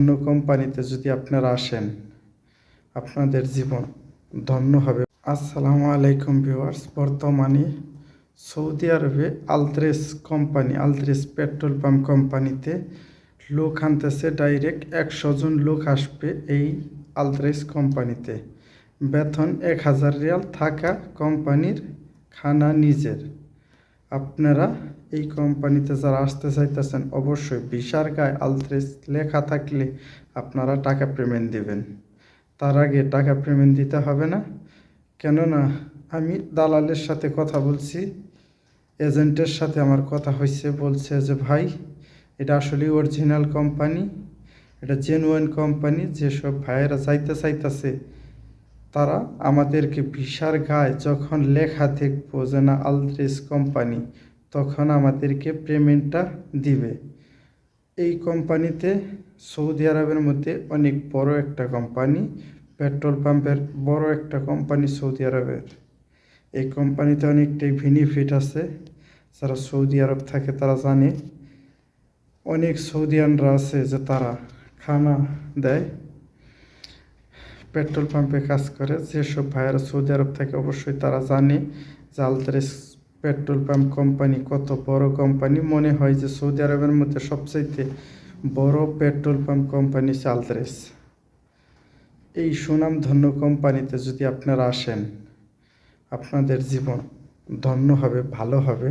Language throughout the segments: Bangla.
অন্য কোম্পানিতে যদি আপনারা আসেন, আপনাদের জীবন ধন্য হবে। আসসালামু আলাইকুম ভিউয়ার্স, বর্তমানে সৌদি আরবে আলত্রেস পেট্রোল পাম্প কোম্পানিতে লোক আনতেছে। ডাইরেক্ট 100 জন লোক আসবে এই আলত্রেস কোম্পানিতে। বেতন 1000 রিয়াল, থাকা কোম্পানির, খানা নিজের। আপনারা এই কোম্পানিতে যারা আসতে চাইতেছেন, অবশ্যই ভিসার গায়ে আলত্রেস লেখা থাকলে আপনারা টাকা পেমেন্ট দিবেন। তার আগে টাকা পেমেন্ট দিতে হবে না, কেননা আমি দালালের সাথে কথা বলছি, এজেন্টের সাথে আমার কথা হয়েছে। বলছে যে ভাই, এটা আসলে অরিজিনাল কোম্পানি, এটা জেনুইন কোম্পানি। যেসব ভাইয়েরা চাইতেছে তারা আমাদেরকে ভিসার গায়ে যখন লেখা দেখবো যে না আলত্রেস কোম্পানি, তখন আমাদেরকে পেমেন্টটা দিবে। এই কোম্পানিতে সৌদি আরবের মধ্যে অনেক বড় একটা কোম্পানি, পেট্রোল পাম্পের বড় একটা কোম্পানি সৌদি আরবের। এই কোম্পানিতে অনেকটাই বেনিফিট আছে। যারা সৌদি আরব থাকে তারা জানে। অনেক সৌদিয়ানরা আছে যে তারা খানা দেয়, পেট্রোল পাম্পে কাজ করে। যেসব ভাইয়েরা সৌদি আরব থাকে অবশ্যই তারা জানে যে আলত্রেস পেট্রোল পাম্প কোম্পানি কত বড় কোম্পানি। মনে হয় যে সৌদি আরবের মধ্যে সবচাইতে বড় পেট্রোল পাম্প কোম্পানি হচ্ছে আলত্রেস। এই সুনামধন্য কোম্পানিতে যদি আপনারা আসেন, আপনাদের জীবন ধন্য হবে, ভালো হবে।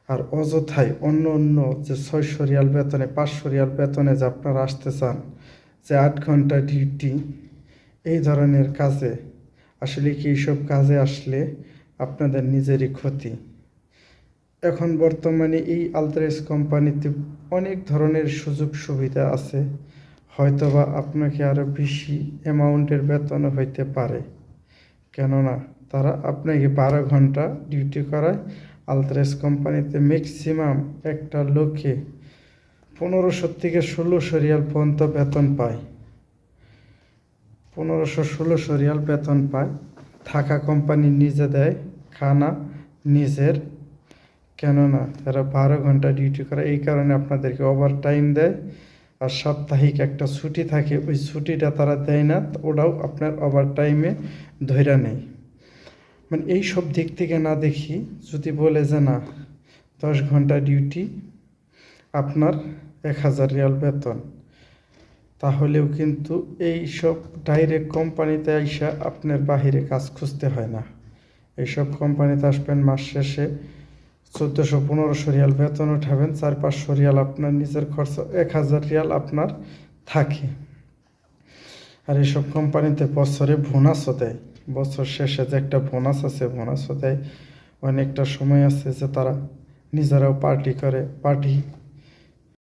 আর অযথায় অন্য যে 600 রিয়াল বেতনে, 500 রিয়াল বেতনে যে আপনারা আসতে চান, যে 8 ঘন্টা ডিউটি, এই ধরনের কাজে আসলে কি এইসব কাজে আসলে আপনাদের নিজেরই ক্ষতি। এখন বর্তমানে এই আলত্রেস কোম্পানিতে অনেক ধরনের সুযোগ সুবিধা আছে। হয়তোবা আপনাকে আরও বেশি অ্যামাউন্টের বেতনও হইতে পারে, কেননা তারা আপনাকে 12 ঘন্টা ডিউটি করায়। আলত্রেস কোম্পানিতে ম্যাক্সিমাম একটা লোকে 1500 থেকে 1600 রিয়াল পর্যন্ত বেতন পায়। 1500-1600 রিয়াল বেতন পায়। থাকা কোম্পানি নিজে দেয়, খানা নিজের, কেননা এরা 12 ঘন্টা ডিউটি করে। এই কারণে আপনাদেরকে ওভার টাইম দেয়। আর সাপ্তাহিক একটা ছুটি থাকে, ওই ছুটিটা তারা দেয় না, ওটাও আপনার ওভার টাইমে ধইরা নেয়। মানে এই সব দিক থেকে না দেখি, যদি বলে যে না 10 ঘন্টা ডিউটি, আপনার 1000 রিয়াল বেতন, তাহলেও কিন্তু এই সব ডাইরেক্ট কোম্পানিতে আইসা আপনার বাহিরে কাজ খুঁজতে হয় না। এইসব কোম্পানিতে আসবেন, মাস শেষে 1400-1500 রিয়াল বেতন উঠাবেন, 400-500 রিয়াল আপনার নিজের খরচ, 1000 রিয়াল আপনার থাকে। আর এইসব কোম্পানিতে বছরে বোনাসও দেয়। বছর শেষে যে একটা বোনাস আছে, বোনাসও দেয়। অনেকটা সময় আছে যে তারা নিজেরাও পার্টি করে, পার্টি